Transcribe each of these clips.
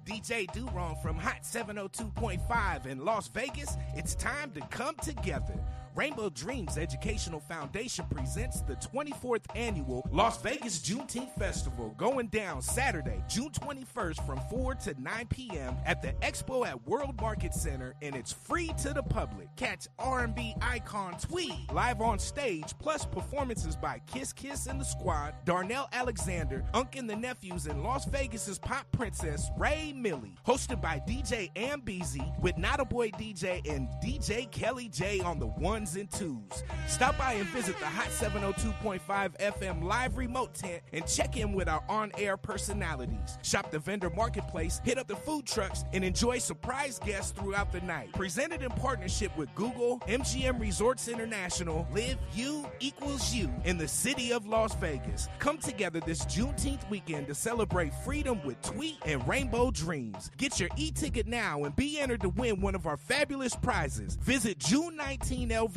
DJ Durong from Hot 702.5 in Las Vegas. It's time to come together. Rainbow Dreams Educational Foundation presents the 24th annual Las Vegas Juneteenth Festival, going down Saturday, June 21st from 4 to 9 p.m. at the Expo at World Market Center, and it's free to the public. Catch R&B icon Tweed live on stage, plus performances by Kiss Kiss and the Squad, Darnell Alexander, Unk and the Nephews, and Las Vegas's pop princess Ray Millie. Hosted by DJ Ambeezy with Not a Boy DJ and DJ Kelly J on the ones and twos. Stop by and visit the Hot 702.5 FM live remote tent and check in with our on-air personalities. Shop the vendor marketplace, hit up the food trucks, and enjoy surprise guests throughout the night. Presented in partnership with Google, MGM Resorts International, Live You Equals You in the city of Las Vegas. Come together this Juneteenth weekend to celebrate freedom with Tweet and Rainbow Dreams. Get your e-ticket now and be entered to win one of our fabulous prizes. Visit June19LV.com.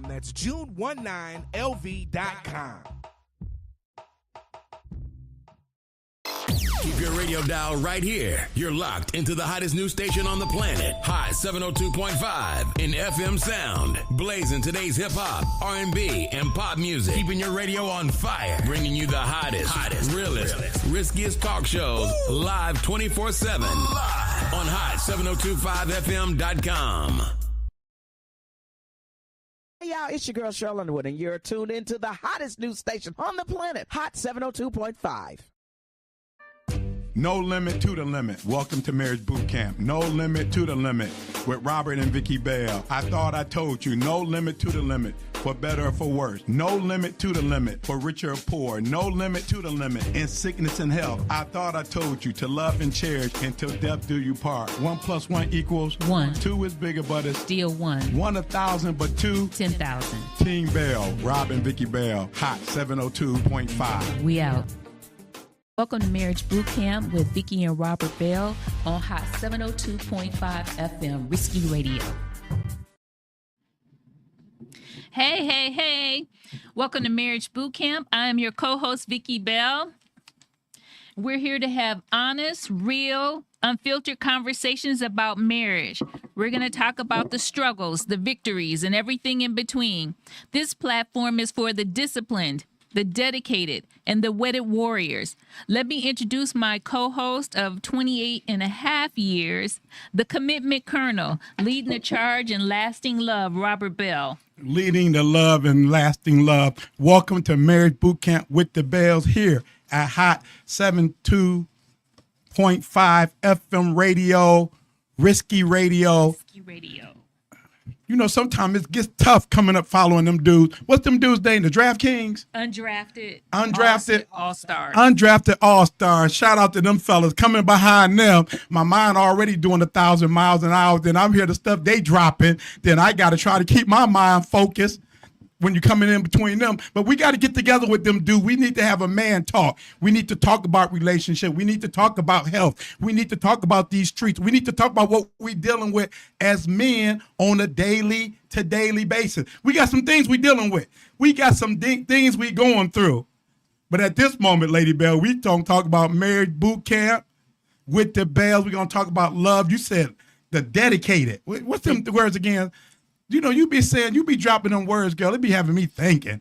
That's June19LV.com. Keep your radio dial right here. You're locked into the hottest news station on the planet. Hot 702.5 in FM sound. Blazing today's hip-hop, R&B, and pop music. Keeping your radio on fire. Bringing you the hottest, realest, riskiest talk shows live 24/7 on hot7025fm.com. Hey y'all, it's your girl Cheryl Underwood, and you're tuned into the hottest news station on the planet, Hot 702.5. No limit to the limit. Welcome to Marriage Bootcamp. No limit to the limit with Robert and Vicky Bell. I thought I told you. No limit to the limit, for better or for worse. No limit to the limit, for richer or poor. No limit to the limit in sickness and health. I thought I told you, to love and cherish until death do you part. 1 + 1 = 1. 2 is bigger, but it's Still 1. 1 1,000, but 2 10,000. Team Bell, Rob and Vicky Bell, Hot 702.5. We out. Welcome to Marriage Bootcamp with Vicky and Robert Bell on Hot 702.5 FM, Risky Radio. Hey. Welcome to Marriage Bootcamp. I am your co-host, Vicky Bell. We're here to have honest, real, unfiltered conversations about marriage. We're going to talk about the struggles, the victories, and everything in between. This platform is for the disciplined, the dedicated, and the wedded warriors. Let me introduce my co-host of 28 and a half years, the commitment colonel, leading the charge in lasting love, Robert Bell. Leading the love and lasting love. Welcome to Marriage Bootcamp with the Bells here at Hot 702.5 FM radio, Risky Radio. Risky Radio. You know, sometimes it gets tough coming up following them dudes. What's them dudes' name? The DraftKings? Undrafted. All-stars. Undrafted all-stars. Shout out to them fellas coming behind them. My mind already doing 1,000 miles an hour. Then I'm hearing the stuff they dropping. Then I got to try to keep my mind focused when you're coming in between them. But we got to get together with them, dude. We need to have a man talk. We need to talk about relationship. We need to talk about health. We need to talk about these streets. We need to talk about what we're dealing with as men on a daily to daily basis. We got some things we're dealing with. We got some things we going through. But at this moment, Lady Bell, we don't talk about Marriage Bootcamp with the Bells. We're going to talk about love. You said the dedicated. What's them words again? You know, you be dropping them words, girl. It be having me thinking.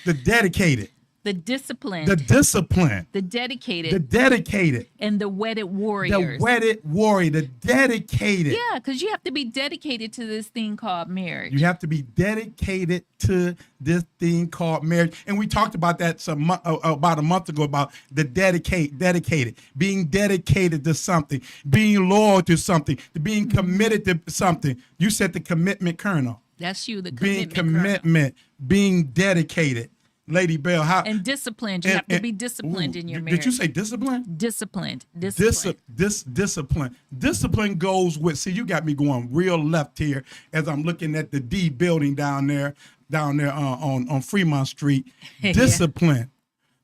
The dedicated. The disciplined. The disciplined. The dedicated. The dedicated. And the wedded warriors. The wedded warrior. The dedicated. Yeah, because you have to be dedicated to this thing called marriage. You have to be dedicated to this thing called marriage. And we talked about that about a month ago about the dedicated, being dedicated to something, being loyal to something, to being committed to something. You said the commitment colonel. That's you, the commitment, being dedicated. Lady Bell, how and disciplined. You have to be disciplined in your marriage. Did you say discipline? Disciplined. Discipline. Discipline goes with. See, you got me going real left here as I'm looking at the D building down there on Fremont Street. Discipline. Yeah.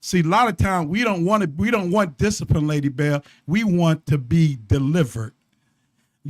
See, a lot of times we don't want discipline, Lady Bell. We want to be delivered.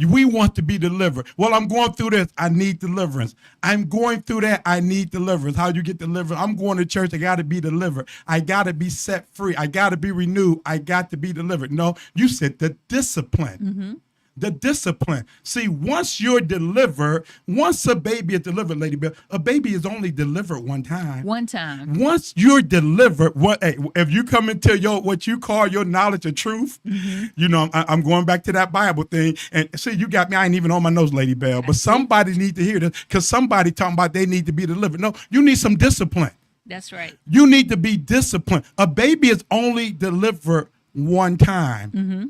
We want to be delivered. Well, I'm going through this. I need deliverance. I'm going through that. I need deliverance. How do you get delivered? I'm going to church. I got to be delivered. I got to be set free. I got to be renewed. I got to be delivered. No, you said the discipline. Mm-hmm. The discipline. See, once you're delivered, once a baby is delivered, Lady Bell, a baby is only delivered one time. One time. Once you're delivered, if you come into what you call your knowledge of truth, I'm going back to that Bible thing. And see, you got me. I ain't even on my nose, Lady Bell. But somebody need to hear this because somebody talking about they need to be delivered. No, you need some discipline. That's right. You need to be disciplined. A baby is only delivered one time. Mm-hmm.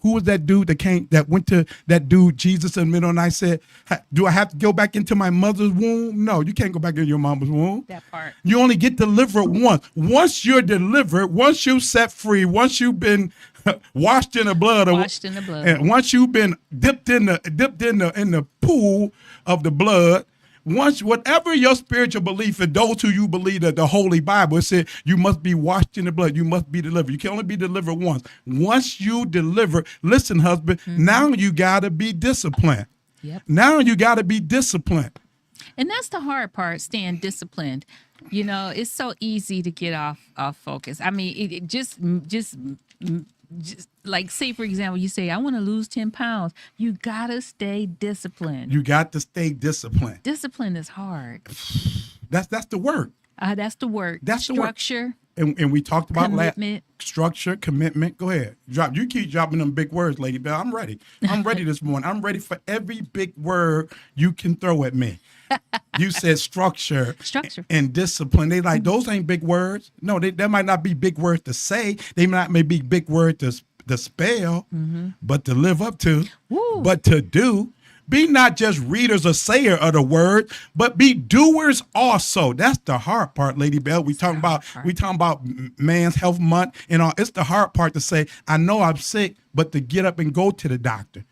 Who was that dude that went to that dude, Jesus, in the middle, and I said, do I have to go back into my mother's womb? No, you can't go back into your mama's womb. That part. You only get delivered once. Once you're delivered, once you're set free, once you've been washed in the blood, and once you've been dipped in the pool of the blood, once whatever your spiritual belief, and those who you believe that the Holy Bible said you must be washed in the blood, you must be delivered. You can only be delivered once. Once you deliver, listen, husband, now you gotta be disciplined. Yep. Now you gotta be disciplined. And that's the hard part, staying disciplined. It's so easy to get off focus. I mean, it just like, say, for example, you say, I want to lose 10 pounds. You got to stay disciplined. You got to stay disciplined. Discipline is hard. That's the work. That's the work. That's structure. The work. And we talked about commitment. Structure, commitment. Go ahead. You keep dropping them big words, Lady Bell. I'm ready. I'm ready this morning. I'm ready for every big word you can throw at me. You said structure and discipline. They like, those ain't big words. No, that might not be big words to say. They might may be big words to spell, but to live up to, but to do. Be not just readers or sayer of the word, but be doers also. That's the hard part, Lady Bell. We talking about Man's Health Month and all. It's the hard part to say, I know I'm sick, but to get up and go to the doctor.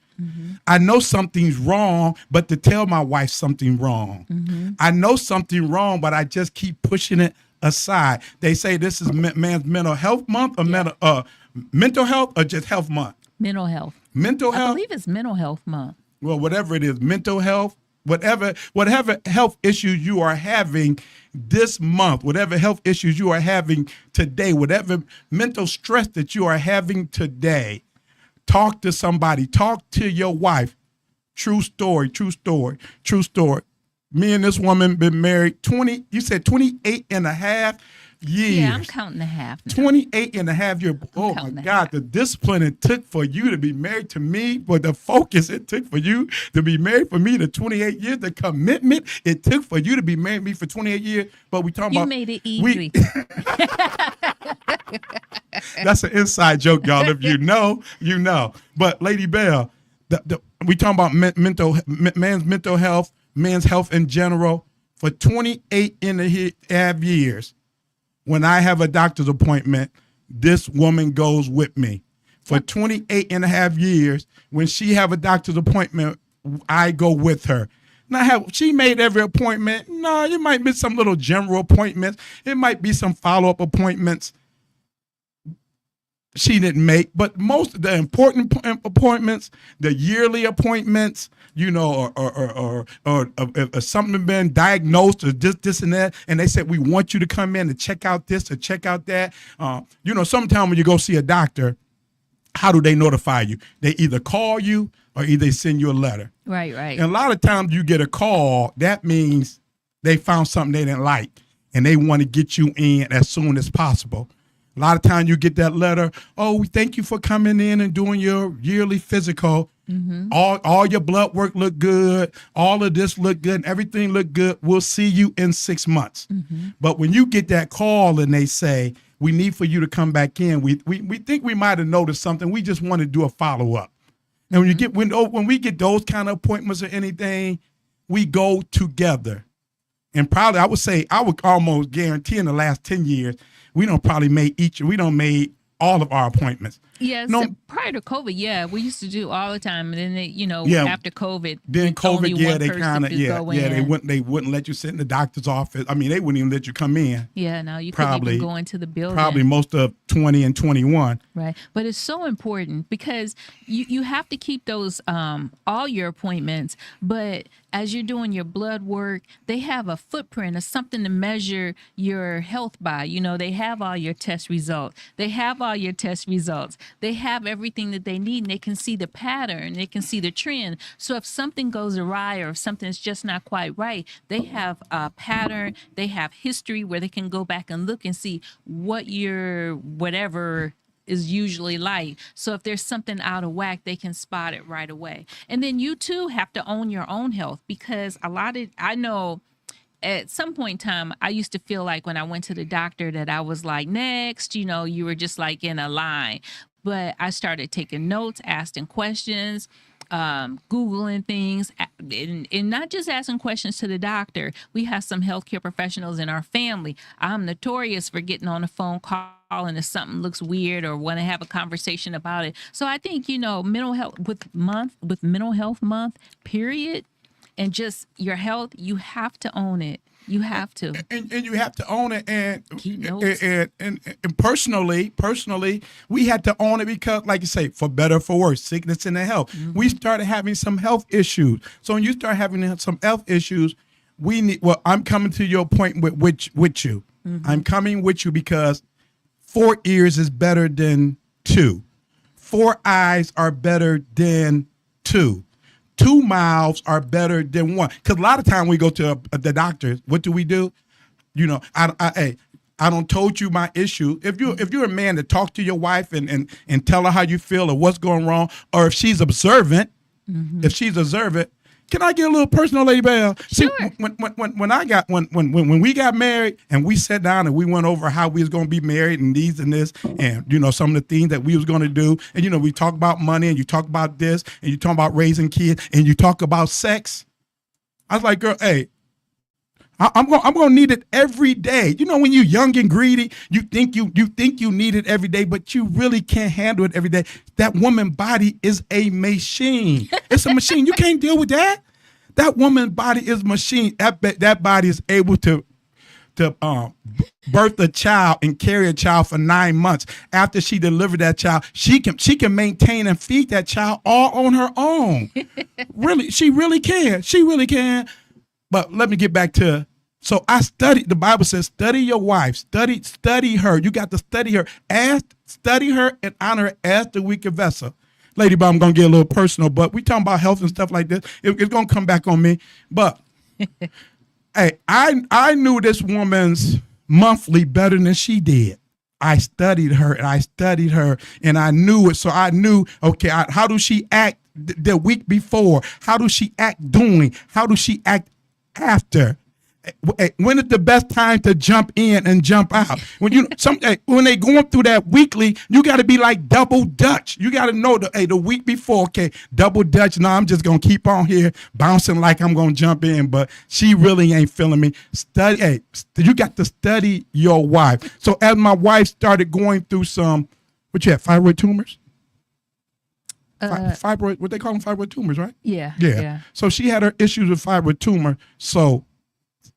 I know something's wrong, but to tell my wife something wrong. I know something wrong, but I just keep pushing it aside. They say this is Man's Mental Health Month, or mental health, or just Health Month? Mental health. Mental health? I believe it's Mental Health Month. Well, whatever it is, mental health, whatever health issues you are having this month, whatever health issues you are having today, whatever mental stress that you are having today, talk to somebody. Talk to your wife. True story. Me and this woman been married 28 and a half years. Yeah, I'm counting the half now. 28 and a half years. Oh, my God. The discipline it took for you to be married to me, but the focus it took for you to be married for me to 28 years, the commitment it took for you to be married to me for 28 years. But we talking about... You made it easy. That's an inside joke, y'all. If you know, you know. But Lady Bell, we talking about man's mental health, men's health in general. For 28 and a half years, when I have a doctor's appointment, this woman goes with me. For 28 and a half years, when she have a doctor's appointment, I go with her. Now, she made every appointment? No, it might be some little general appointments. It might be some follow-up appointments she didn't make, but most of the important appointments, the yearly appointments, or something been diagnosed or this and that, and they said, we want you to come in and check out this or check out that. Sometimes when you go see a doctor, how do they notify you? They either call you or either send you a letter. Right. And a lot of times you get a call, that means they found something they didn't like, and they want to get you in as soon as possible. A lot of times you get that letter, oh, we thank you for coming in and doing your yearly physical. All your blood work look good. All of this look good. And everything look good. We'll see you in 6 months. But when you get that call and they say, we need for you to come back in, we think we might have noticed something. We just want to do a follow-up. And when we get those kind of appointments or anything, we go together. And probably I would almost guarantee in the last 10 years, we don't made all of our appointments. Yes, No, prior to COVID, yeah, we used to do all the time, and then they, Yeah. after COVID, then only COVID, one they person kind of, could go in. they wouldn't let you sit in the doctor's office. I mean, they wouldn't even let you come in. Yeah, no, you couldn't Probably- even go into the building. Probably most of 20 and 21. Right. But it's so important because you have to keep those all your appointments. But as you're doing your blood work, they have a footprint of something to measure your health by. They have all your test results. They have all your test results. They have everything that they need, and they can see the pattern. They can see the trend. So if something goes awry or if something's just not quite right, they have a pattern. They have history where they can go back and look and see what your whatever is usually like. So if there's something out of whack, they can spot it right away. And then you too have to own your own health, because I know at some point in time, I used to feel like when I went to the doctor that I was like, next, you were just like in a line. But I started taking notes, asking questions, Googling things, and not just asking questions to the doctor. We have some healthcare professionals in our family. I'm notorious for getting on a phone call and if something looks weird or want to have a conversation about it. So I think, mental health with mental health month, period, and just your health, you have to own it. You have to. And you have to own it. And keep notes. And personally, we had to own it because, like you say, for better or for worse, sickness and health. Mm-hmm. We started having some health issues. So when you start having some health issues, I'm coming to your point with you. Mm-hmm. I'm coming with you because 4 ears is better than 2. 4 eyes are better than 2. 2 mouths are better than 1. Because a lot of time we go to the doctors, what do we do? I don't told you my issue. If you're a man to talk to your wife and tell her how you feel or what's going wrong, or if she's observant, can I get a little personal, Lady Bell? Sure. See, when we got married and we sat down and we went over how we was going to be married and these and this and some of the things that we was going to do, and we talk about money and you talk about this and you talk about raising kids and you talk about sex. I was like, girl, hey, I'm gonna need it every day. When you're young and greedy, you think you need it every day, but you really can't handle it every day. That woman body is a machine. It's a machine. You can't deal with that. That woman body is a machine. That body is able to birth a child and carry a child for 9 months. After she delivered that child, she can maintain and feed that child all on her own. Really, she really can. She really can. But let me get back to, so I studied, the Bible says, study your wife, study her. You got to study her. Study her and honor her as the weaker vessel. Lady Bob, I'm going to get a little personal, but we talking about health and stuff like this. It's going to come back on me. But, hey, I knew this woman's monthly better than she did. I studied her and I knew it. So I knew, okay, how does she act the week before? How does she act doing? How does she act after? When is the best time to jump in and jump out? When they going through that weekly, you got to be like double Dutch. You got to know the week before, okay, double Dutch. No, I'm just gonna keep on here bouncing like I'm gonna jump in, but she really ain't feeling me. You got to study your wife. So as my wife started going through some, what you had, thyroid tumors? Fibroid, what they call them, fibroid tumors, right? Yeah. So she had her issues with fibroid tumor. So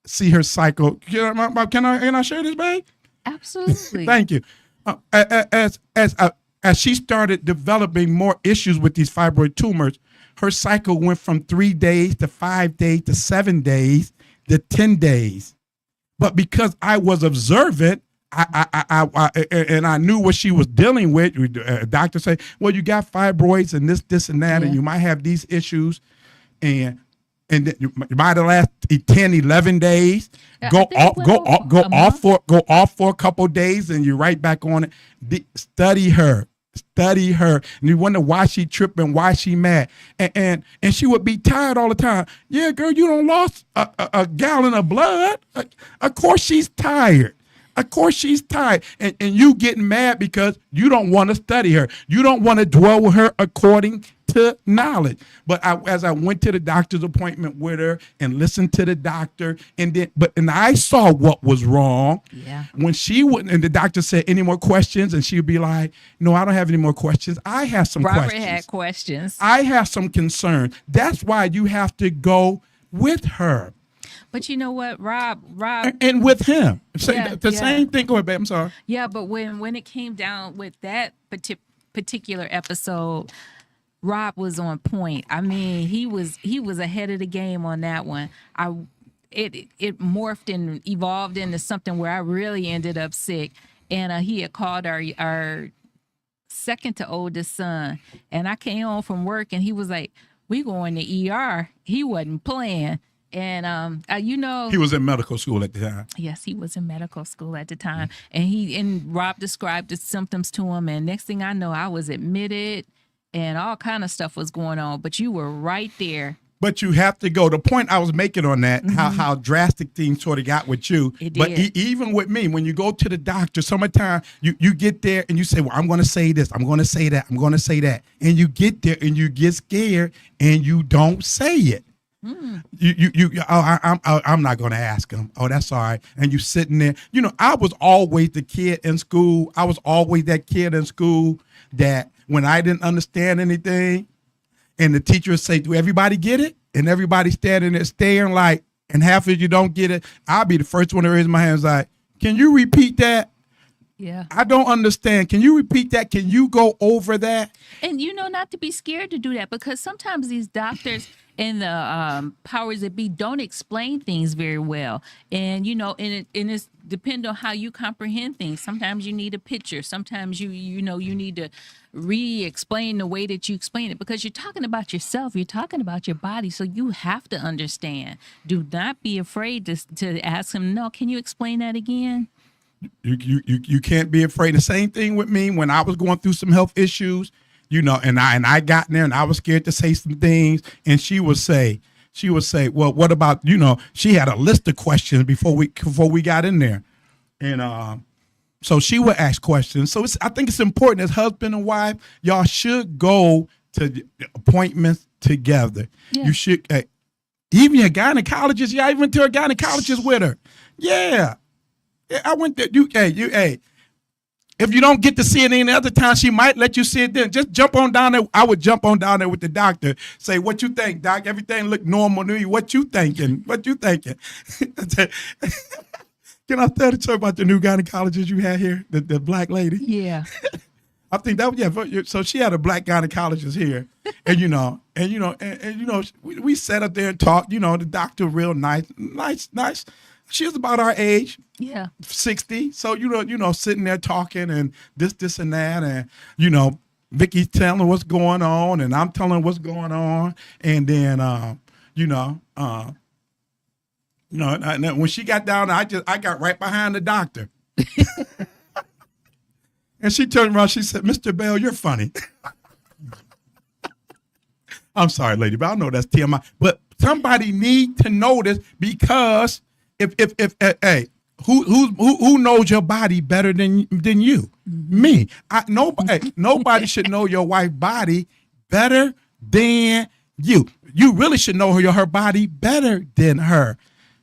see her cycle. Can I share this, babe? Absolutely. Thank you. As she started developing more issues with these fibroid tumors, her cycle went from 3 days to 5 days to 7 days to 10 days. But because I was observant, I knew what she was dealing with. Doctor say, well, you got fibroids and this and that, and you might have these issues, and you might have last 10, 11 days. Go off for a couple of days, and you're right back on it. Study her. And you wonder why she tripping, why she mad, and she would be tired all the time. Yeah, girl, you don't lost a gallon of blood. Of course she's tired. And you getting mad because you don't want to study her. You don't want to dwell with her according to knowledge. But as I went to the doctor's appointment with her and listened to the doctor, and I saw what was wrong. Yeah. When she wouldn't, and the doctor said, "Any more questions?" And she'd be like, "No, I don't have any more questions. I have some Robert questions. had questions. I have some concern." That's why you have to go with her. But you know what, Rob, And with him. Yeah, The yeah. same thing. Go ahead, babe. I'm sorry. yeah, but when it came down with that particular episode, Rob was on point. I mean, he was ahead of the game on that one. It morphed and evolved into something where I really ended up sick, and he had called our second to oldest son, and I came home from work, and he was like, "We going to ER." He wasn't playing. And He was in medical school at the time. yes, he was in medical school at the time, and Rob described the symptoms to him, and next thing I know, I was admitted, and all kind of stuff was going on. But you were right there. But you have to go. The point I was making on that, how drastic things sort of got with you. It But did. even with me, when you go to the doctor, sometimes you get there and you say, "Well, I'm going to say this, I'm going to say that, I'm going to say that," and you get there and you get scared and you don't say it. I'm not going to ask him. Oh, that's all right. And you sitting there. I was always the kid in school. I was always that kid in school that when I didn't understand anything, and the teacher would say, "Do everybody get it?" And everybody standing there staring like, and half of you don't get it. I'll be the first one to raise my hands like, "Can you repeat that? Yeah. I don't understand. Can you repeat that? Can you go over that?" And not to be scared to do that, because sometimes these doctors and the powers that be don't explain things very well. And it's depend on how you comprehend things. Sometimes you need a picture. Sometimes you need to re-explain the way that you explain it, because you're talking about yourself. You're talking about your body, so you have to understand. Do not be afraid to ask him, "No, can you explain that again?" You can't be afraid. The same thing with me when I was going through some health issues, and I got in there and I was scared to say some things, and she would say, "Well, what about?" She had a list of questions before we got in there, and so she would ask questions. So I think it's important as husband and wife, y'all should go to appointments together. Yeah. You should, even your gynecologist. Yeah, I went to a gynecologist with her. Yeah. I went there. If you don't get to see it any other time, she might let you see it then. Just jump on down there. I would jump on down there with the doctor. Say, "What you think, doc? Everything look normal to you. What you thinking? What you thinking?" Can I tell the story about the new gynecologist you had here, the black lady? Yeah. I think that was, so she had a black gynecologist here, and we sat up there and talked. The doctor real nice. She was about our age. Yeah. 60. So, sitting there talking and this and that. And, Vicky's telling what's going on and I'm telling what's going on. And then, when she got down, I got right behind the doctor. And she turned around, she said, "Mr. Bell, you're funny." I'm sorry, lady, but I know that's TMI. But somebody need to know this, because who knows your body better than you? Me. Nobody should know your wife's body better than you. You really should know her body better than her.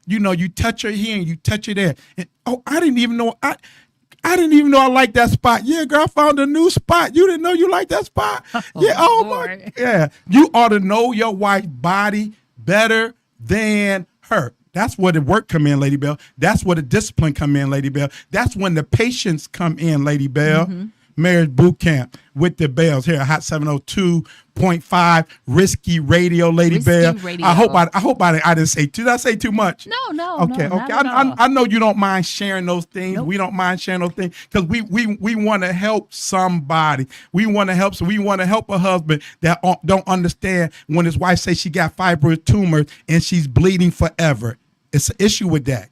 You touch her here and you touch her there. And, I didn't even know I liked that spot. Yeah, girl, I found a new spot. You didn't know you liked that spot? Yeah. Oh my. Yeah. You ought to know your wife's body better than her. That's where the work come in, Lady Bell. That's where the discipline come in, Lady Bell. That's when the patience come in, Lady Bell. Marriage Bootcamp with the Bells here at Hot 702.5 Risky Radio, Lady Bell. Radio. I hope I didn't say too. Did I say too much? No. Okay. Not at all. I know you don't mind sharing those things. Nope. We don't mind sharing those things because we want to help somebody. We want to help a husband that don't understand when his wife says she got fibrous tumors and she's bleeding forever. It's an issue with that.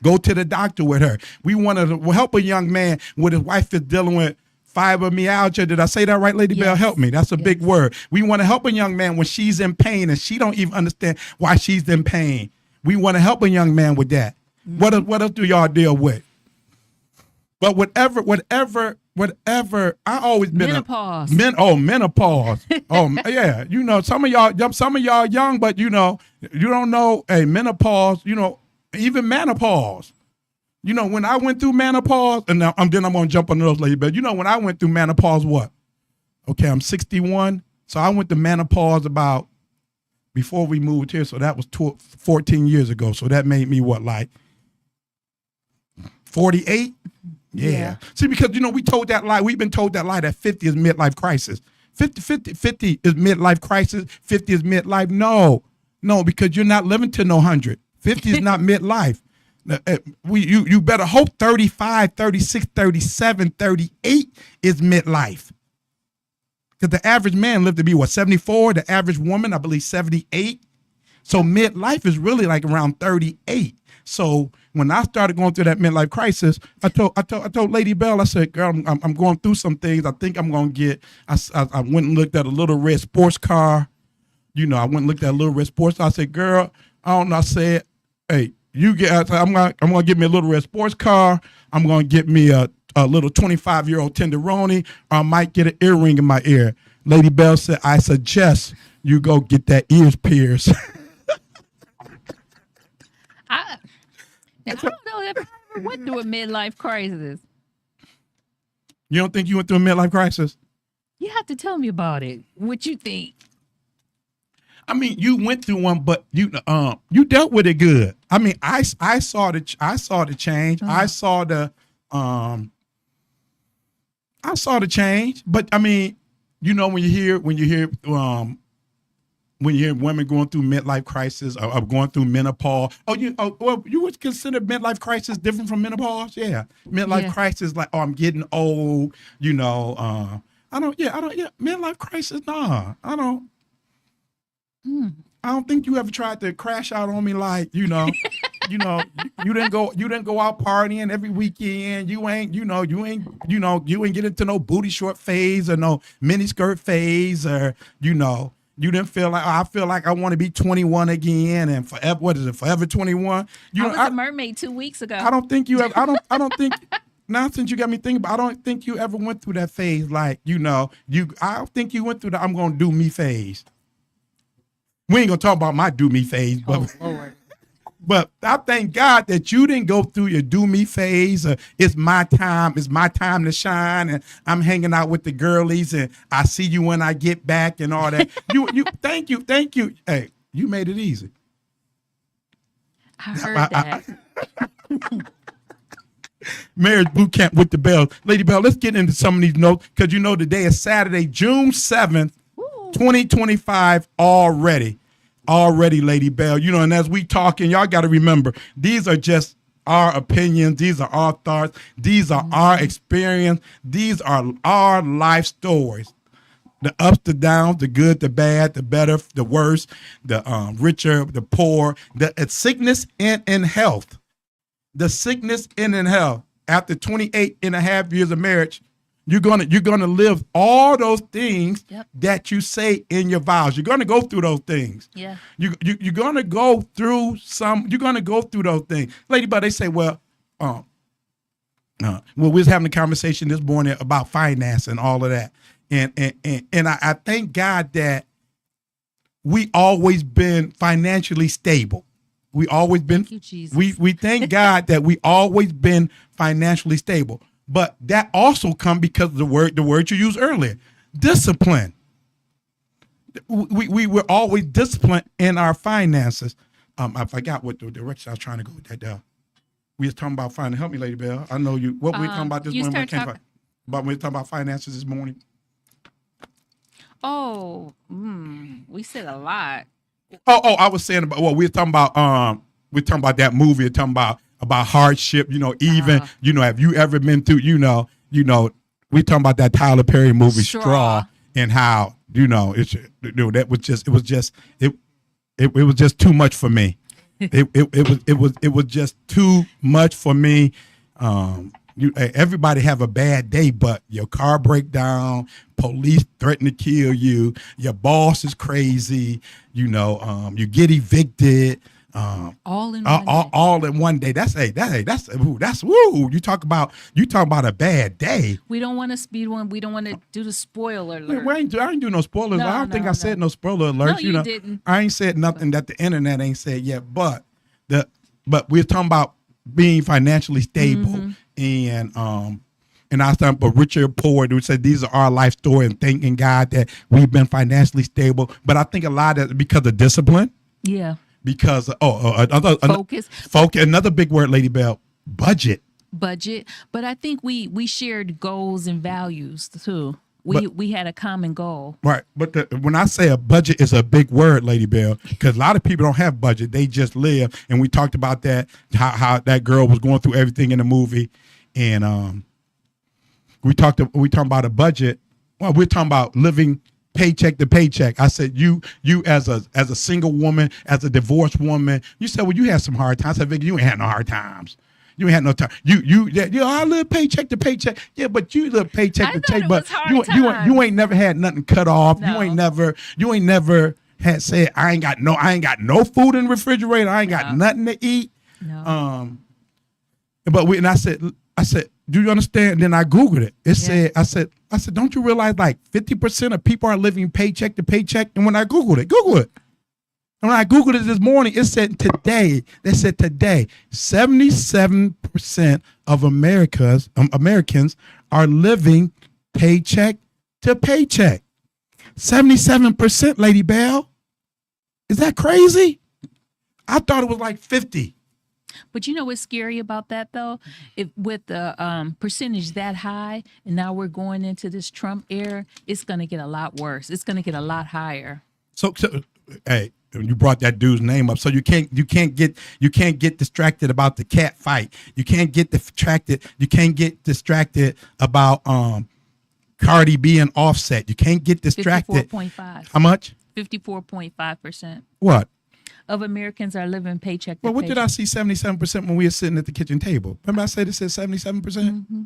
Go to the doctor with her. We want to help a young man when his wife is dealing with fibromyalgia. Did I say that right, Lady Bell? Help me. That's a big word. We want to help a young man when she's in pain and she don't even understand why she's in pain. We want to help a young man with that. What else do y'all deal with? But whatever, I always been menopause. Menopause. Yeah. You know, some of y'all young, but you know, you don't know. Hey, menopause. You know, even menopause. You know, when I went through menopause, and now I'm gonna jump on those later. But you know, when I went through menopause, what? Okay, I'm 61, so I went to menopause about before we moved here. So that was 14 years ago. So that made me what, like 48? Yeah. See, because, you know, we've been told that lie that 50 is midlife crisis. 50 is midlife crisis. 50 is midlife. No, because you're not living to no 100. 50 is not midlife. You better hope 35, 36, 37, 38 is midlife. Because the average man lived to be, 74? The average woman, I believe, 78. So midlife is really like around 38. So when I started going through that midlife crisis, I told Lady Bell, I said, girl, I'm going through some things. I think I'm going to get, I went and looked at a little red sports car. You know, I went and looked at a little red sports car. I said, girl, I don't know. I said, hey, I'm going to get me a little red sports car. I'm going to get me a little 25-year-old tenderoni, or I might get an earring in my ear. Lady Bell said, I suggest you go get that ears pierced. I don't know if I ever went through a midlife crisis. You don't think you went through a midlife crisis? You have to tell me about it. What you think? I mean, you went through one, but you dealt with it good. I mean, I saw the change. I saw the change. But I mean, you know, when you hear women going through midlife crisis or going through menopause, well, you would consider midlife crisis different from menopause? Yeah, midlife crisis, like, I'm getting old. You know, midlife crisis. Nah, I don't. I don't think you ever tried to crash out on me, like, you know, you didn't go out partying every weekend. You ain't get into no booty short phase or no mini skirt phase, or, you know, you didn't feel like, I feel like I want to be 21 again and forever. What is it? Forever 21. I was a mermaid 2 weeks ago. I don't think you ever. I don't think. Now, since you got me thinking, I don't think you ever went through that phase. Like, you know, I don't think you went through the I'm gonna do me phase. We ain't gonna talk about my do me phase, but but I thank God that you didn't go through your do me phase. It's my time to shine, and I'm hanging out with the girlies, and I see you when I get back and all that. you thank you. Hey, you made it easy. I heard that. Marriage boot camp with the Bell. Lady Bell, let's get into some of these notes, because you know today is Saturday, June 7th. 2025 already, Lady Bell. You know, and as we talking, y'all got to remember, these are just our opinions. These are our thoughts. These are our experience. These are our life stories. The ups, the downs, the good, the bad, the better, the worse, the richer, the poor, the sickness and in health. The sickness and in health. After 28 and a half years of marriage, you're gonna live all those things that you say in your vows. You're gonna go through those things. Yeah. You're gonna go through You're gonna go through those things. Lady, but they say, we was having a conversation this morning about finance and all of that, and I thank God that we always been financially stable. We always been. Thank you, Jesus. We thank God that we always been financially stable. But that also comes because of the word you used earlier, discipline. We were always disciplined in our finances. I forgot what the direction I was trying to go with that. We was talking about finance. Help me, Lady Bell. I know you. What we were talking about this morning? We were talking about finances this morning. Oh, we said a lot. Oh, I was saying about. Well, we were talking about that movie. We're talking about hardship, you know, even, you know, have you ever been through, you know, we talking about that Tyler Perry movie Straw, and how, you know, it was just too much for me. It was just too much for me. Everybody have a bad day, but your car break down, police threaten to kill you, your boss is crazy, you know, you get evicted. All in one day. All in one day. That's woo. You talk about a bad day. We don't want to speed one. We don't want to do the spoiler alert. I ain't do no spoilers. I don't think I said no spoiler alerts. No, you didn't. I ain't said nothing that the internet ain't said yet. But we're talking about being financially stable and I was talking about Richard Poor, who said these are our life story, and thanking God that we've been financially stable. But I think a lot of that because of discipline. Yeah. Because focus. Focus. Another big word, Lady Bell. Budget. But I think we shared goals and values too. We had a common goal. Right. But when I say a budget is a big word, Lady Bell, because a lot of people don't have budget. They just live. And we talked about that, how that girl was going through everything in the movie. And we talking about a budget. Well, we're talking about living paycheck to paycheck. I said, you as a single woman, as a divorced woman, you said, well, you had some hard times. I said, Vicky, you ain't had no hard times. You ain't had no time. I live paycheck to paycheck. Yeah, but you live paycheck to paycheck. But you ain't never had nothing cut off. No. You ain't never had said, I ain't got no food in the refrigerator. I ain't got nothing to eat. No. I said, do you understand? Then I Googled it. It said, I said, don't you realize like 50% of people are living paycheck to paycheck? And when I Googled it, Google it. And when I Googled it this morning, it said today, 77% of Americans are living paycheck to paycheck. 77%, Lady Bell. Is that crazy? I thought it was like 50. But you know what's scary about that, though? With the percentage that high, and now we're going into this Trump era, it's going to get a lot worse. It's going to get a lot higher. So, hey, you brought that dude's name up. So you can't get distracted about the cat fight. You can't get distracted about Cardi B and Offset. You can't get distracted. 54.5. How much? 54.5%. What? Of Americans are living paycheck to Well, what paycheck. did I see 77% when we were sitting at the kitchen table? Remember I said it said 77%? Mm-hmm.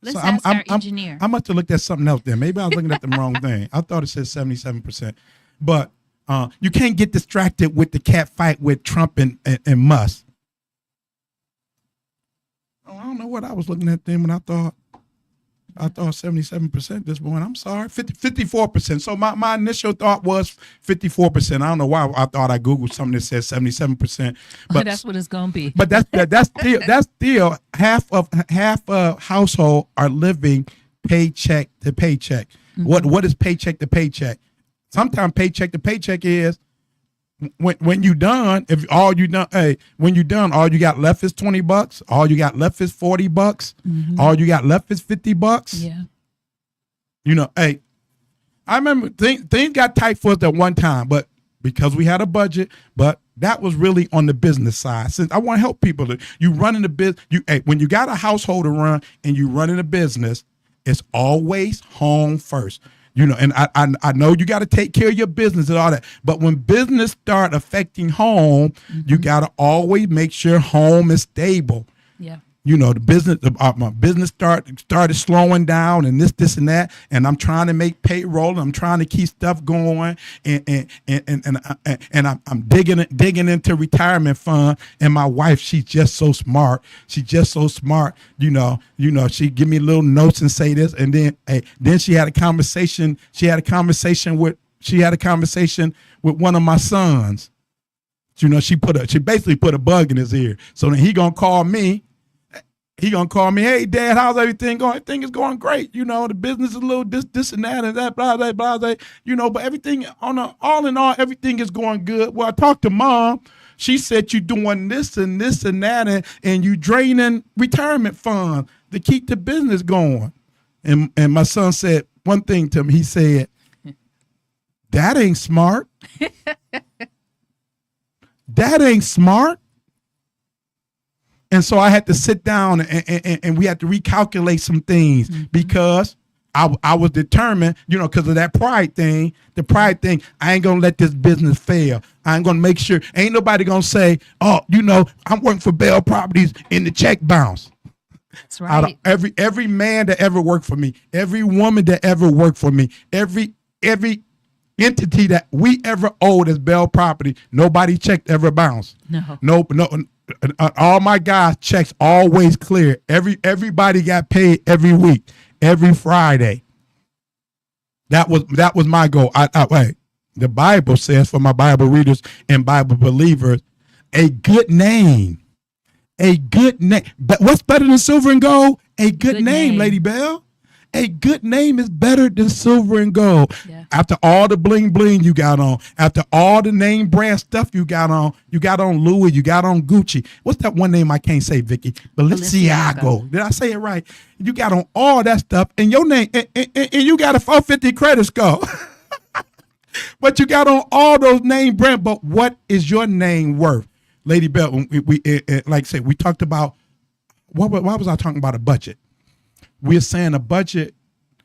Let's ask our engineer. I must have looked at something else then. Maybe I was looking at the wrong thing. I thought it said 77%. But you can't get distracted with the cat fight with Trump and Musk. Oh, I don't know what I was looking at then when I thought 77% this morning. I'm sorry, 54%. So my initial thought was 54%. I don't know why I thought I Googled something that says 77%. But that's what it's gonna be. But that's still half of household are living paycheck to paycheck. Mm-hmm. What is paycheck to paycheck? Sometimes paycheck to paycheck is when you done, all you got left is $20, all you got left is $40, mm-hmm. all you got left is $50. Yeah. You know, hey, I remember things got tight for us at one time, but because we had a budget, but that was really on the business side. Since I want to help people, you running the business, when you got a household to run and you running a business, it's always home first. You know, and I know you got to take care of your business and all that. But when business start affecting home, mm-hmm. you got to always make sure home is stable. Yeah. You know, my business started slowing down and this and that, and I'm trying to make payroll and I'm trying to keep stuff going, and I'm digging into retirement fund, and my wife, she's just so smart. You know, she give me little notes and say this, and then she had a conversation. She had a conversation with one of my sons. You know, she basically put a bug in his ear. So then he gonna call me. Hey, Dad, how's everything going? Everything is going great. You know, the business is a little this and that and that, blah, blah, blah, blah. You know, but everything all in all, everything is going good. Well, I talked to Mom. She said you doing this and this and that, and you draining retirement fund to keep the business going. And my son said one thing to me. He said, that ain't smart. That ain't smart. And so I had to sit down and we had to recalculate some things, mm-hmm. because I was determined, you know, because of that pride thing, I ain't going to let this business fail. I ain't going to make sure, ain't nobody going to say, oh, you know, I'm working for Bell Properties and the check bounce. That's right. Out of every man that ever worked for me, every woman that ever worked for me, every entity that we ever owed as Bell property, nobody checked ever bounced. No. All my guys' checks always clear. Everybody got paid every week, every Friday. That was my goal. Wait, the Bible says, for my Bible readers and Bible believers, a good name. A good name. But what's better than silver and gold? A good name, Lady Bell. A good name is better than silver and gold. Yeah. After all the bling bling you got on, after all the name brand stuff you got on Louis, you got on Gucci. What's that one name I can't say, Vicky? Balenciaga. Did I say it right? You got on all that stuff, and your name, and you got a 450 credit score. But you got on all those name brand. But what is your name worth, Lady Bell? We like I said, we talked about why was I talking about a budget? We're saying a budget.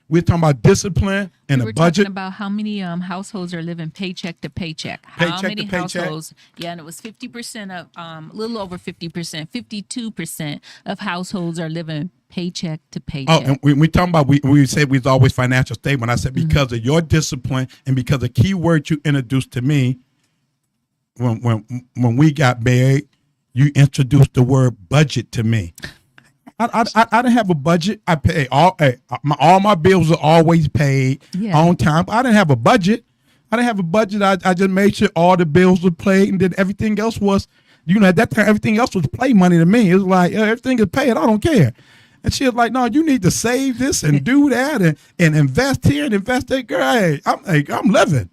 We're talking about discipline and a budget. We're talking about how many households are living paycheck to paycheck. How many households? Yeah, and it was 50% of, a little over 50%, 52% of households are living paycheck to paycheck. Oh, and we talking about, we said we was always financial stable. And I said because of your discipline and because of key words you introduced to me when we got married, you introduced the word budget to me. I didn't have a budget. I pay all my bills are always paid on time. I didn't have a budget. I just made sure all the bills were paid, and then everything else was, at that time, everything else was play money to me. It was like, everything is paid. I don't care. And she was like, no, you need to save this and do that and invest here and invest there. Girl, hey, I'm living.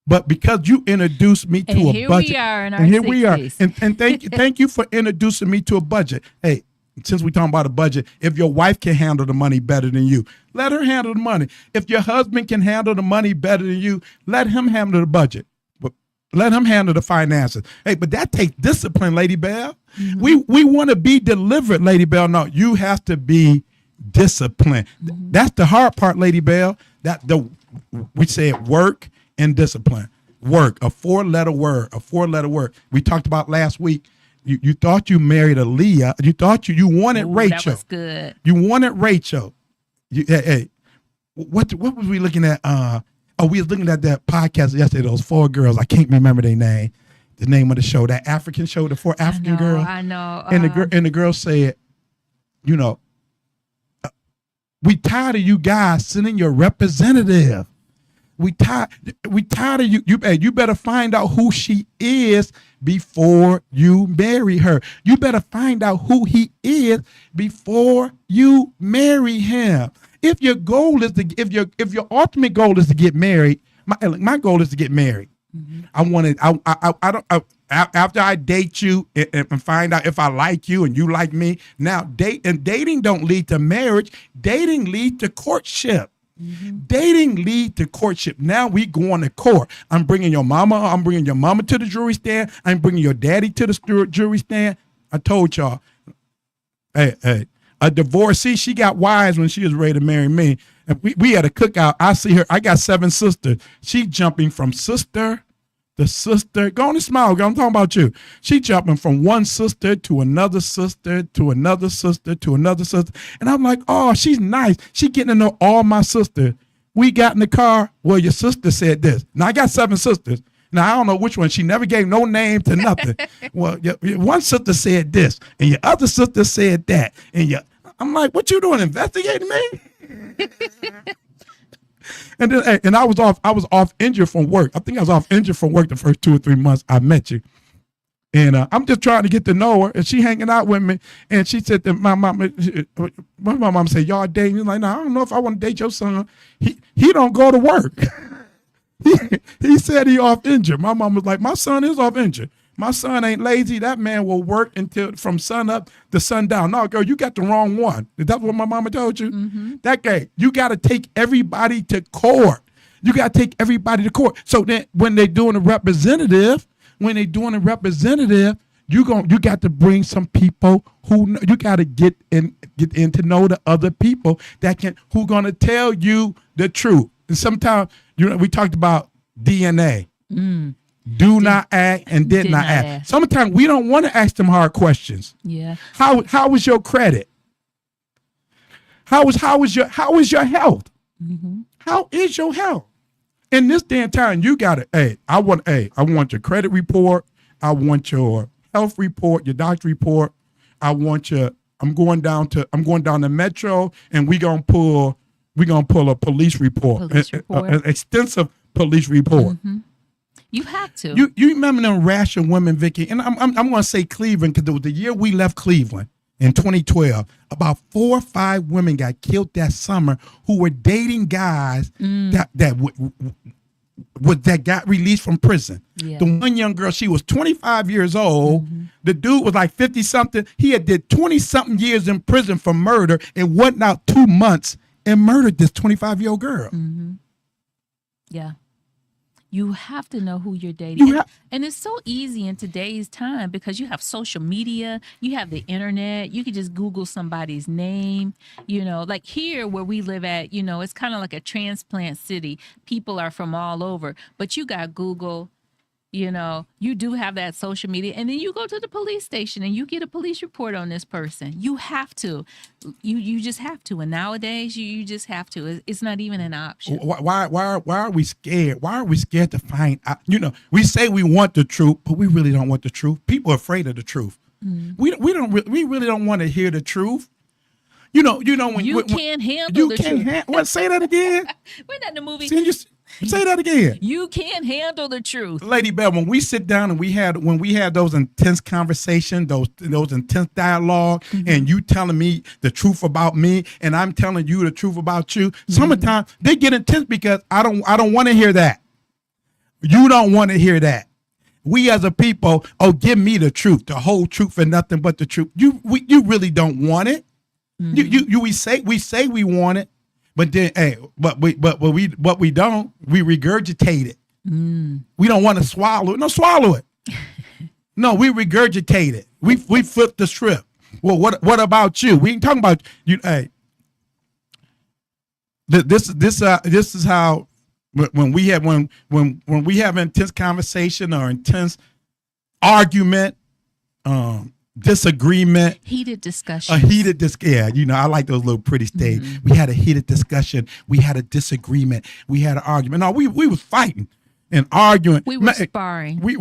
But because you introduced me to a budget. We are in our and here we are. And thank you for introducing me to a budget. Hey, since we're talking about a budget, if your wife can handle the money better than you, let her handle the money. If your husband can handle the money better than you, let him handle the budget. But let him handle the finances. Hey, but that takes discipline, Lady Bell. Mm-hmm. We want to be delivered, Lady Bell. No, you have to be disciplined. Mm-hmm. That's the hard part, Lady Bell. We say work and discipline. Work, a four-letter word. We talked about last week. You thought you married Aaliyah. You thought you wanted Rachel. That was good. You wanted Rachel. Hey, what was we looking at? We was looking at that podcast yesterday. Those four girls. I can't remember their name. The name of the show, that African show, the four African girls. I know. And the girl said, we tired of you guys sending your representative. We tired of you. You better find out who she is before you marry her. You better find out who he is before you marry him. If your goal is if your ultimate goal is to get married, my goal is to get married. Mm-hmm. After I date you and find out if I like you and you like me. Now dating don't lead to marriage. Dating leads to courtship. Mm-hmm. Dating lead to courtship. Now we going to court. I'm bringing your mama to the jury stand. I'm bringing your daddy to the jury stand. I told y'all, hey, a divorcee, she got wise when she was ready to marry me. And we had a cookout. I see her. I got 7 sisters. She jumping from sister to sister. Go on and smile. I'm talking about you. She jumping from one sister to another sister to another sister to another sister. And I'm like, oh, she's nice. She getting to know all my sisters. We got in the car. Well, your sister said this. Now, I got 7 sisters. Now, I don't know which one. She never gave no name to nothing. Well, one sister said this, and your other sister said that. I'm like, what you doing, investigating me? And I was off injured from work. I think I was off injured from work the first 2 or 3 months I met you. And I'm just trying to get to know her, and she hanging out with me. And she said that my mom said, y'all dating? You're like, no, I don't know if I want to date your son. He don't go to work. he said he off injured. My mom was like, my son is off injured. My son ain't lazy. That man will work until from sun up to sundown. No, girl, you got the wrong one. That's what my mama told you. Mm-hmm. That guy, you got to take everybody to court. So then when they're doing a representative, you got to bring some people who you got to get in to know the other people who gonna tell you the truth. And sometimes we talked about DNA. Mm. Do not act and did not act. Sometimes we don't want to ask them hard questions. Yeah. How is your credit? How is your health? Mm-hmm. How is your health? in this day and time, you got to, I want your credit report. I want your health report, your doctor report. I'm going down to Metro, and we're gonna pull a police report. An extensive police report. Mm-hmm. You have to. You remember them ration women, Vicky? And I'm going to say Cleveland because it was the year we left Cleveland in 2012. About 4 or 5 women got killed that summer who were dating guys that got released from prison. Yeah. The one young girl, she was 25 years old. Mm-hmm. The dude was like 50 something. He had did 20 something years in prison for murder and went out 2 months and murdered this 25-year-old girl. Mm-hmm. Yeah. You have to know who you're dating. And it's so easy in today's time because you have social media, you have the internet, you can just Google somebody's name, like here where we live at, it's kind of like a transplant city. People are from all over, but you got Google, you do have that social media, and then you go to the police station and you get a police report on this person. You have to, you just have to. And nowadays you just have to. It's not even an option. Why are we scared? Why are we scared to find out? We say we want the truth, but we really don't want the truth. People are afraid of the truth. Mm. We really don't want to hear the truth. When you can't handle the truth. What? Say that again. We're not in the movie. Say that again. You can't handle the truth. Lady Bell, when we sit down and we had those intense conversations, those intense dialogue, mm-hmm. and you telling me the truth about me and I'm telling you the truth about you, mm-hmm. sometimes they get intense because I don't want to hear that. You don't want to hear that. We as a people, give me the truth, the whole truth and nothing but the truth. You really don't want it. Mm-hmm. We say we want it. But then, but we don't. We regurgitate it. Mm. We don't want to swallow it. No, swallow it. No, we regurgitate it. We flip the script. Well, what about you? We ain't talking about you. Hey, this is how when we have intense conversation or intense argument, disagreement, heated discussion, I like those little pretty statements. Mm-hmm. We had a heated discussion, we had a disagreement, we had an argument. No, we was fighting and arguing. We were sparring. We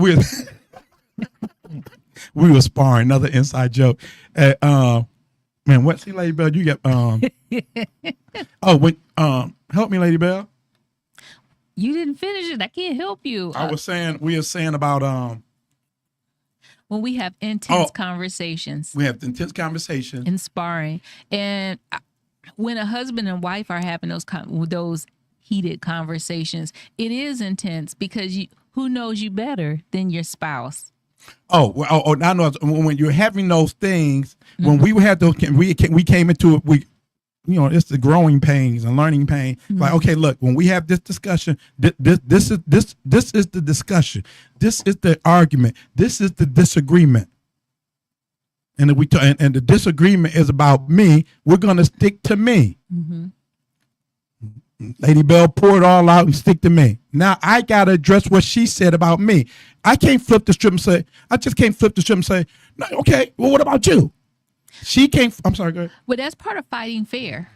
were sparring. Another inside joke. Man, what? See, Lady Bell, you got help me, Lady Bell. You didn't finish it. I can't help you. We were saying about when we have intense conversations. We have intense conversations. And sparring. And when a husband and wife are having those heated conversations, it is intense because who knows you better than your spouse? I know. When you're having those things, mm-hmm. when we had those, we came into it, it's the growing pains and learning pain. Mm-hmm. Like, okay, look, when we have this discussion, this is the discussion. This is the argument. This is the disagreement. And if and the disagreement is about me, we're gonna stick to me. Mm-hmm. Lady Bell, pour it all out and stick to me. Now I gotta address what she said about me. I can't flip the strip and say, no, okay, well, what about you? She can't. I'm sorry. Go ahead. Well, that's part of fighting fair.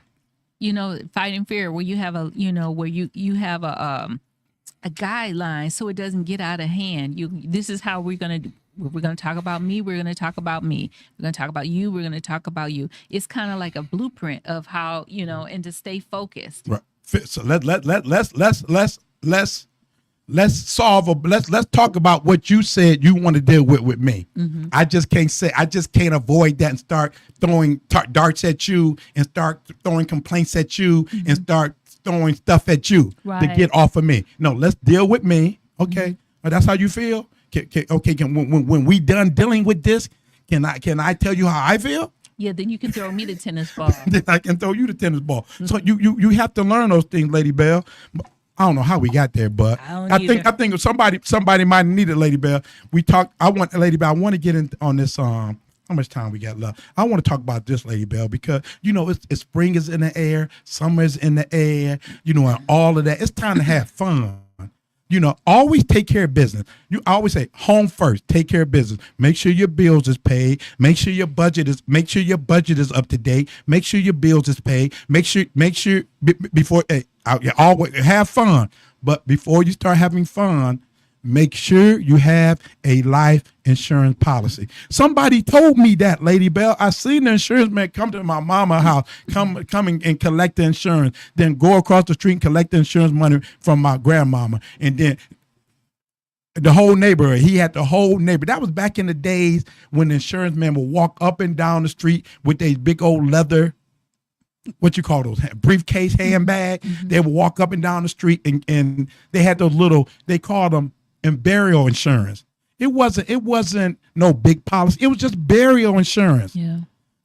Fighting fair, where you have where you have a guideline so it doesn't get out of hand. This is how we're gonna do. We're gonna talk about me. We're gonna talk about me. We're gonna talk about you. We're gonna talk about you. It's kind of like a blueprint of how and to stay focused. Right. So let's talk about what you said you want to deal with me. Mm-hmm. I just can't avoid that and start throwing darts at you and start throwing complaints at you mm-hmm. and start throwing stuff at you to get off of me. No, let's deal with me. Okay. Mm-hmm. That's how you feel. When we done dealing with this, can I tell you how I feel? Yeah, then you can throw me the tennis ball. Then I can throw you the tennis ball. Mm-hmm. So you have to learn those things, Lady Bell. I don't know how we got there, but I think somebody might need it, Lady Bell. I want to get in on this. How much time we got left? I want to talk about this, Lady Bell, because it's spring is in the air, summer is in the air, and all of that. It's time to have fun. Always take care of business. You always say home first, take care of business. Make sure your bills is paid. Make sure your budget is up to date. Make sure your bills is paid. Make sure before always have fun. But before you start having fun, make sure you have a life insurance policy. Somebody told me that, Lady Bell. I seen the insurance man come to my mama's house, coming and collect the insurance, then go across the street and collect the insurance money from my grandmama. And then the whole neighborhood, he had the whole neighborhood. That was back in the days when the insurance man would walk up and down the street with a big old leather, what you call those, briefcase handbag. They would walk up and down the street and they had those little, they called them and burial insurance. It wasn't no big policy. It was just burial insurance. Yeah.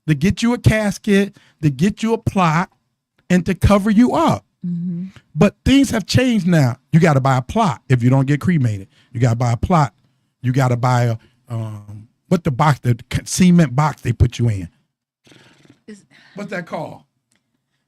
To get you a casket, to get you a plot, and to cover you up. But things have changed now. You got to buy a plot if you don't get cremated. You got to buy a plot. You got to buy the cement box they put you in. What's that called?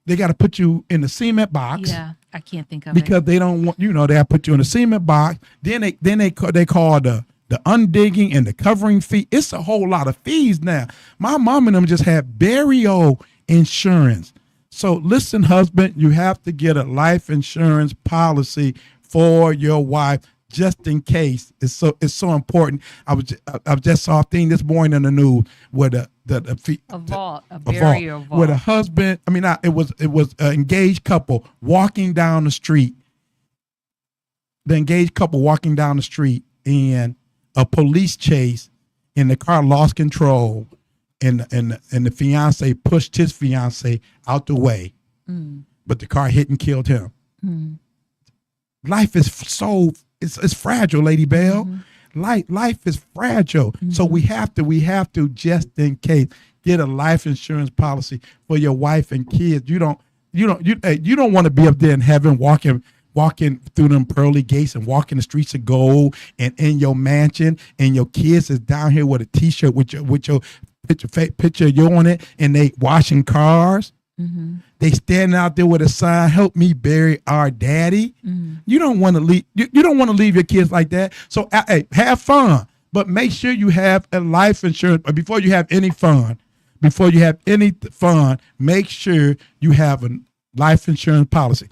They got to put you in the cement box. Yeah, I can't think of because they don't want, they have put you in a cement box. Then they call the undigging and the covering fee. It's a whole lot of fees now. My mom and them just had burial insurance. So listen, husband, you have to get a life insurance policy for your wife just in case. It's so important. I just saw a thing this morning in the news where a burial vault, where the husband, it was an engaged couple walking down the street. The engaged couple walking down the street, and a police chase, and the car lost control, and the fiance pushed his fiance out the way, but the car hit and killed him. Life is it's fragile, Lady Bell. Life is fragile. So we have to just in case get a life insurance policy for your wife and kids. You don't want to be up there in heaven walking through them pearly gates and walking the streets of gold and in your mansion, and your kids is down here with a T-shirt with your picture of you on it, and they washing cars. They standing out there with a sign, "Help me bury our daddy." You don't want to leave. You don't want to leave your kids like that. So hey, have fun, but make sure you have a life insurance. But before you have any fun, make sure you have a life insurance policy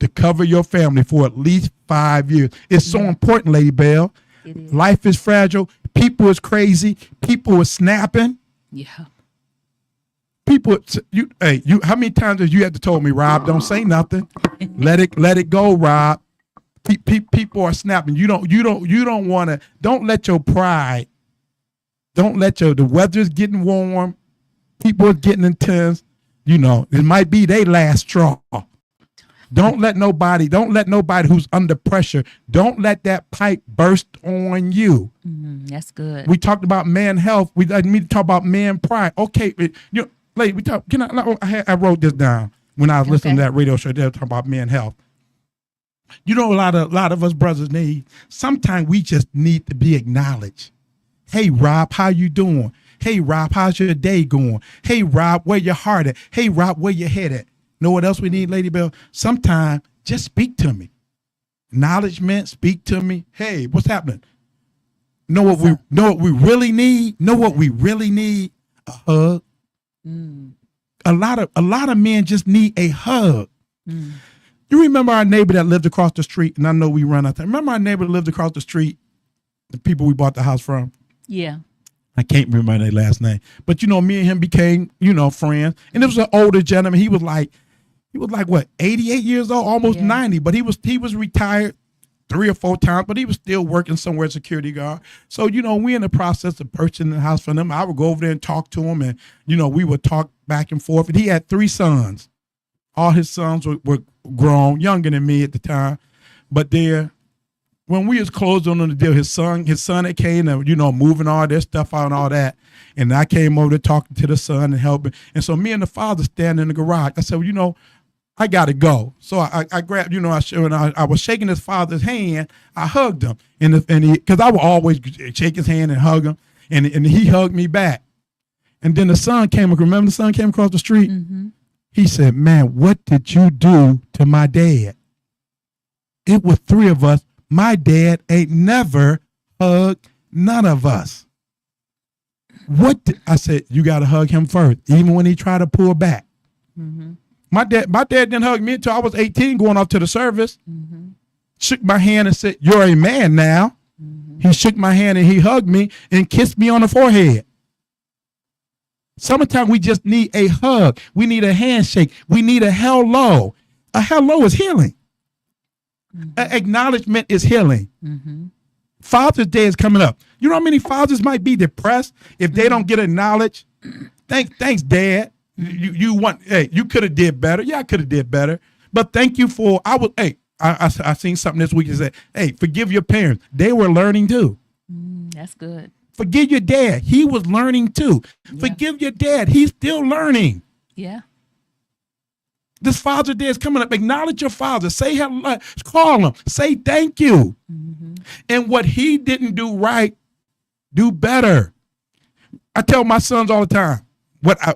to cover your family for at least 5 years. It's so important, Lady Bell. Life is fragile. People is crazy. People is snapping. Yeah. People, how many times have you had to told me, Rob, don't say nothing. Let it go, Rob. People are snapping. You don't want to. Don't let your pride. The weather's getting warm. People are getting intense. It might be their last straw. Don't let nobody who's under pressure, don't let that pipe burst on you. That's good. We talked about man health. We need to talk about man pride. Okay, lady, I wrote this down when I was listening to that radio show. They were talking about man health. A lot of us brothers sometimes we just need to be acknowledged. Hey, Rob, how you doing? Hey, Rob, how's your day going? Hey, Rob, where your heart at? Hey, Rob, where your head at? Know what else we need, Lady Bell? Sometimes just speak to me. Acknowledgement, speak to me. Hey, what's happening? Know what we really need? A hug. A lot of men just need a hug. You remember our neighbor that lived across the street, and I know we run out there. Remember our neighbor that lived across the street, the people we bought the house from? Yeah. I can't remember their last name. But me and him became, friends. And it was an older gentleman. He was like what, 88 years old, almost 90. But he was retired 3 or 4 times, but he was still working somewhere as security guard. So, we in the process of purchasing the house from him. I would go over there and talk to him, and, we would talk back and forth. And he had 3 sons. All his sons were grown, younger than me at the time. But when we was closed on the deal, his son that came and, moving all their stuff out and all that. And I came over to talking to the son and helping. And so me and the father standing in the garage. I said, well, I got to go. So I grabbed, I was shaking his father's hand. I hugged him. Because I would always shake his hand and hug him. And he hugged me back. And then the son came, remember the son came across the street? He said, man, what did you do to my dad? It was 3 of us. My dad ain't never hugged none of us. I said, you got to hug him first, even when he tried to pull back. My dad didn't hug me until I was 18 going off to the service. shook my hand and said, "You're a man now." He shook my hand and he hugged me and kissed me on the forehead. Sometimes we just need a hug. We need a handshake. We need a hello. A hello is healing. An acknowledgement is healing. Father's Day is coming up. You know how many fathers might be depressed if they don't get acknowledged? Thanks, Dad. You could have did better. Yeah, I could have did better. But thank you for, I seen something this week that said, hey, forgive your parents. They were learning too. That's good. Forgive your dad. He was learning too. Yeah. Forgive your dad. He's still learning. Yeah. This Father's Day is coming up. Acknowledge your father. Say hello. Call him. Say thank you. And what he didn't do right, do better. I tell my sons all the time,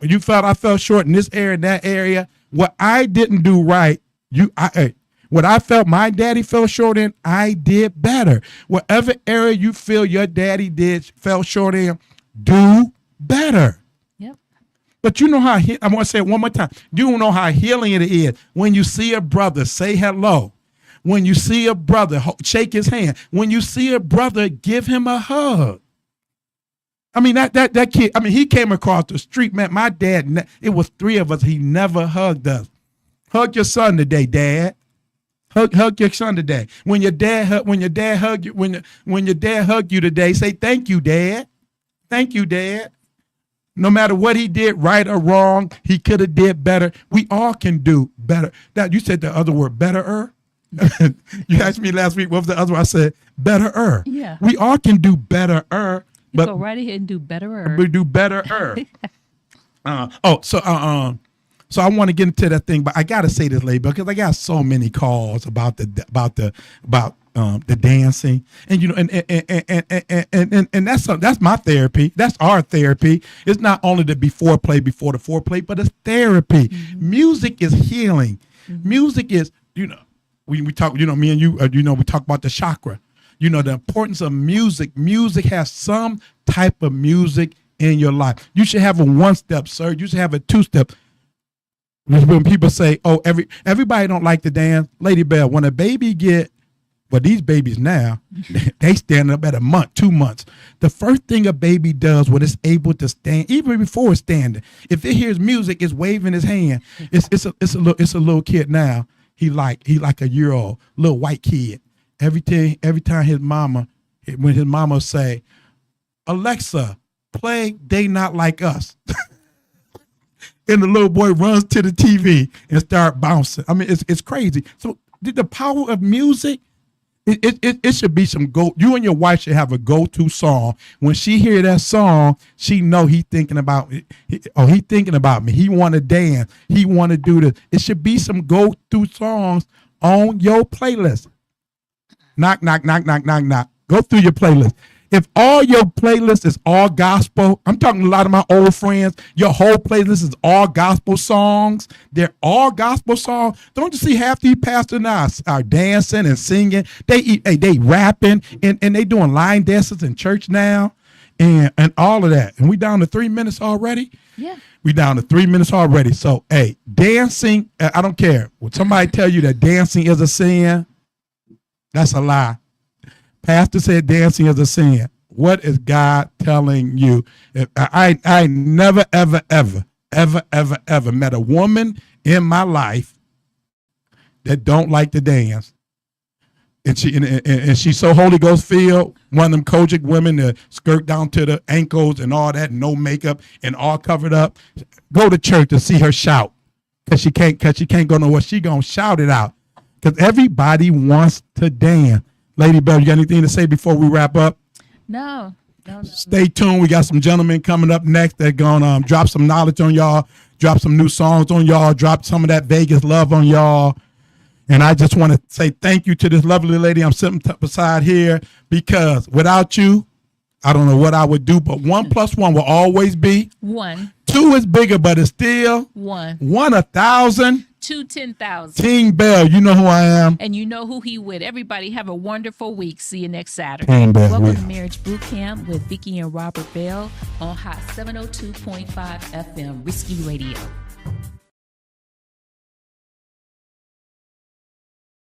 you felt I fell short in this area, that area. What I didn't do right, what I felt my daddy fell short in, I did better. Whatever area you feel your daddy fell short in, do better. Yep. But you know how, I want to say it one more time. You know how healing it is when you see a brother, say hello. When you see a brother, shake his hand. When you see a brother, give him a hug. I mean, that kid, he came across the street, man. My dad, it was 3 of us. He never hugged us. Hug your son today, Dad. Hug your son today. When your dad hug you today, say thank you, Dad. Thank you, Dad. No matter what he did, right or wrong, he could have did better. We all can do better. That you said the other word, betterer. You asked me last week what was the other one. I said betterer. Yeah. We all can do betterer. But go right ahead and do betterer. We do betterer. So I want to get into that thing, but I got to say this, lady, because I got so many calls about the dancing, and you know, and that's my therapy. That's our therapy. It's not only the before the foreplay, but it's therapy. Music is healing. Music is, you know, we talk, you know, me and you, we talk about the chakra. You know, the importance of music. Music has some type of music in your life. You should have a 1-step, sir. You should have a 2-step. When people say, oh, everybody don't like to dance, Lady Bell, when a baby these babies now, they stand up at a month, 2 months. The first thing a baby does when it's able to stand, even before it's standing, if it hears music, it's waving his hand. It's a little kid now. He like a year-old, little white kid. Every time when his mama say, Alexa, play They Not Like Us. And the little boy runs to the TV and start bouncing. I mean, it's crazy. So the power of music, it should be you and your wife should have a go-to song. When she hear that song, she know he thinking about me. He want to dance. He want to do this. It should be some go-to songs on your playlist. Knock, knock, knock, knock, knock, knock. Go through your playlist. If all your playlist is all gospel, I'm talking to a lot of my old friends, your whole playlist is all gospel songs. They're all gospel songs. Don't you see half these pastors now are dancing and singing? They rapping and they doing line dances in church now and all of that. And we down to 3 minutes already? Yeah. We down to 3 minutes already. So, hey, dancing, I don't care. When somebody tell you that dancing is a sin, that's a lie. Pastor said dancing is a sin. What is God telling you? I never, ever, ever, ever, ever, ever met a woman in my life that don't like to dance. And she's so Holy Ghost filled, one of them Kojic women that skirt down to the ankles and all that, no makeup and all covered up. Go to church to see her shout. Cause she can't go nowhere. She gonna shout it out. Cause everybody wants to dance. Lady Bell, you got anything to say before we wrap up? No. Stay tuned. We got some gentlemen coming up next. They're going to drop some knowledge on y'all, drop some new songs on y'all, drop some of that Vegas love on y'all. And I just want to say thank you to this lovely lady I'm sitting beside here, because without you, I don't know what I would do, but 1 + 1 will always be 1. 2 is bigger, but it's still 1. 1 1,000. 2 10,000. King Bell, you know who I am. And you know who he with. Everybody have a wonderful week. See you next Saturday. King Bell, welcome to Marriage Bootcamp with Vicki and Robert Bell on Hot 702.5 FM, Risky Radio.